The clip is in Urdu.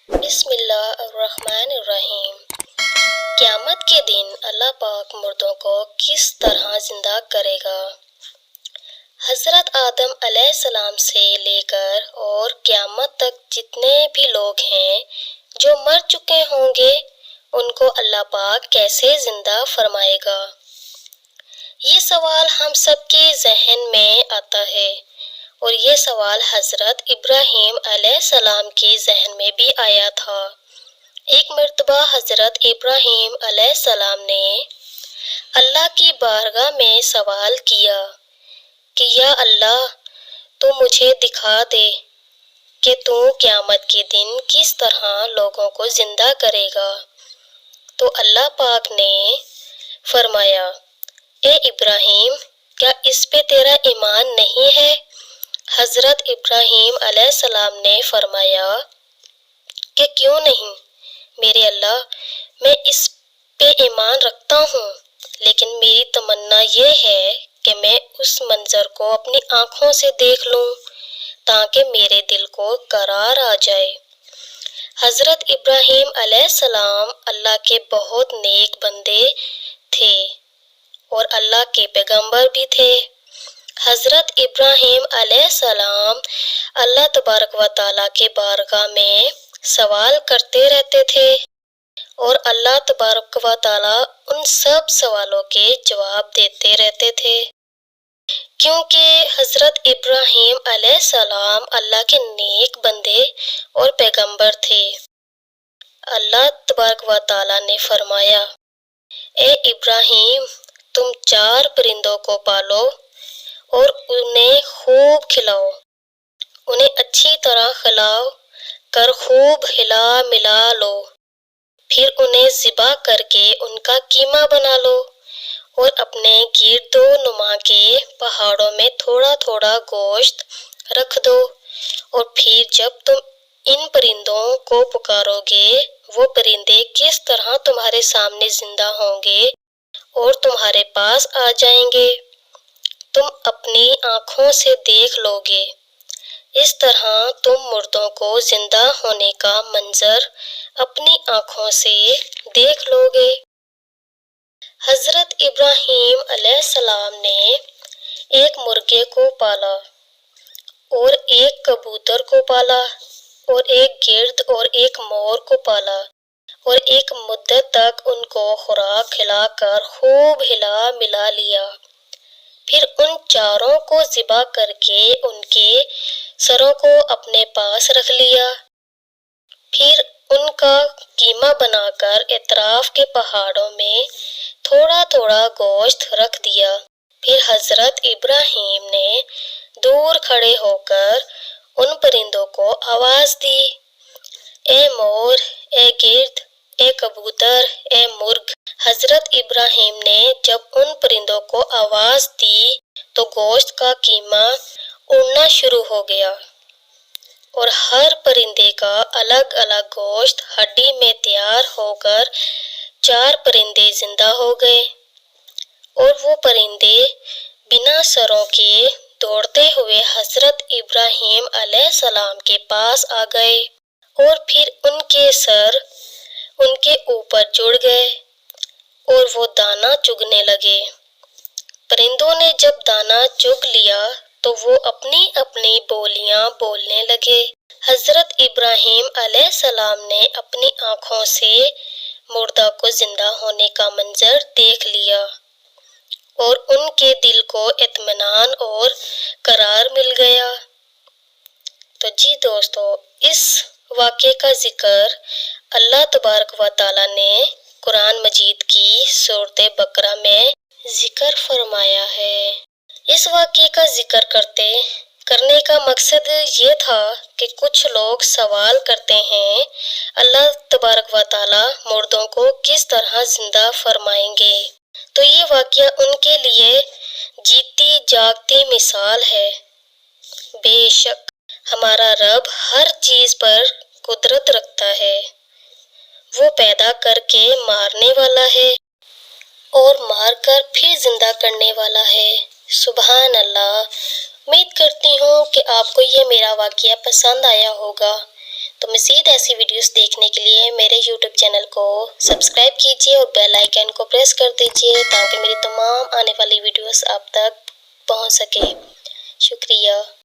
بسم اللہ الرحمن الرحیم۔ قیامت کے دن اللہ پاک مردوں کو کس طرح زندہ کرے گا؟ حضرت آدم علیہ السلام سے لے کر اور قیامت تک جتنے بھی لوگ ہیں جو مر چکے ہوں گے ان کو اللہ پاک کیسے زندہ فرمائے گا؟ یہ سوال ہم سب کے ذہن میں آتا ہے، اور یہ سوال حضرت ابراہیم علیہ السلام کے ذہن میں بھی آیا تھا۔ ایک مرتبہ حضرت ابراہیم علیہ السلام نے اللہ کی بارگاہ میں سوال کیا کہ یا اللہ، تو مجھے دکھا دے کہ تو قیامت کے دن کس طرح لوگوں کو زندہ کرے گا۔ تو اللہ پاک نے فرمایا، اے ابراہیم، کیا اس پہ تیرا ایمان نہیں ہے؟ حضرت ابراہیم علیہ السلام نے فرمایا کہ کیوں نہیں میرے اللہ، میں اس پہ ایمان رکھتا ہوں، لیکن میری تمنا یہ ہے کہ میں اس منظر کو اپنی آنکھوں سے دیکھ لوں تاکہ میرے دل کو قرار آ جائے۔ حضرت ابراہیم علیہ السلام اللہ کے بہت نیک بندے تھے اور اللہ کے پیغمبر بھی تھے۔ حضرت ابراہیم علیہ السلام اللہ تبارک و تعالیٰ کے بارگاہ میں سوال کرتے رہتے تھے، اور اللہ تبارک و تعالیٰ ان سب سوالوں کے جواب دیتے رہتے تھے، کیونکہ حضرت ابراہیم علیہ السلام اللہ کے نیک بندے اور پیغمبر تھے۔ اللہ تبارک و تعالیٰ نے فرمایا، اے ابراہیم، تم 4 پرندوں کو پالو اور انہیں خوب کھلاؤ، انہیں اچھی طرح کھلاؤ کر خوب ہلا ملا لو، پھر انہیں ذبح کر کے ان کا قیمہ بنا لو، اور اپنے گرد و نما کے پہاڑوں میں تھوڑا تھوڑا گوشت رکھ دو، اور پھر جب تم ان پرندوں کو پکارو گے وہ پرندے کس طرح تمہارے سامنے زندہ ہوں گے اور تمہارے پاس آ جائیں گے، تم اپنی آنکھوں سے دیکھ لو گے۔ اس طرح تم مردوں کو زندہ ہونے کا منظر اپنی آنکھوں سے دیکھ لو گے۔ حضرت ابراہیم علیہ السلام نے ایک مرغے کو پالا اور ایک کبوتر کو پالا اور ایک گرد اور ایک مور کو پالا، اور ایک مدت تک ان کو خوراک کھلا کر خوب ہلا ملا لیا، پھر ان چاروں کو ذبح کر کے ان کے سروں کو اپنے پاس رکھ لیا، پھر ان کا قیمہ بنا کر اطراف کے پہاڑوں میں تھوڑا تھوڑا گوشت رکھ دیا، پھر حضرت ابراہیم نے دور کھڑے ہو کر ان پرندوں کو آواز دی، اے مور، اے گرد، اے کبوتر، اے مرغ۔ حضرت ابراہیم نے جب ان پرندوں کو آواز دی تو گوشت کا قیمہ اڑنا شروع ہو گیا، اور ہر پرندے کا الگ الگ گوشت ہڈی میں تیار ہو کر 4 پرندے زندہ ہو گئے، اور وہ پرندے بنا سروں کے دوڑتے ہوئے حضرت ابراہیم علیہ السلام کے پاس آ گئے، اور پھر ان کے سر ان کے اوپر جڑ گئے اور وہ دانہ چگنے لگے۔ پرندوں نے جب دانہ چگ لیا تو وہ اپنی اپنی بولیاں بولنے لگے۔ حضرت ابراہیم علیہ السلام نے اپنی آنکھوں سے مردہ کو زندہ ہونے کا منظر دیکھ لیا، اور ان کے دل کو اطمینان اور قرار مل گیا۔ تو جی دوستو، اس واقعے کا ذکر اللہ تبارک و تعالیٰ نے قرآن مجید کی سورۃ بقرہ میں ذکر فرمایا ہے۔ اس واقعے کا ذکر کرنے کا مقصد یہ تھا کہ کچھ لوگ سوال کرتے ہیں اللہ تبارک و تعالیٰ مردوں کو کس طرح زندہ فرمائیں گے، تو یہ واقعہ ان کے لیے جیتی جاگتی مثال ہے۔ بے شک ہمارا رب ہر چیز پر قدرت رکھتا ہے، وہ پیدا کر کے مارنے والا ہے اور مار کر پھر زندہ کرنے والا ہے۔ سبحان اللہ۔ امید کرتی ہوں کہ آپ کو یہ میرا واقعہ پسند آیا ہوگا۔ تو مزید ایسی ویڈیوز دیکھنے کے لیے میرے یوٹیوب چینل کو سبسکرائب کیجیے اور بیل آئیکن کو پریس کر دیجیے تاکہ میری تمام آنے والی ویڈیوز آپ تک پہنچ سکے۔ شکریہ۔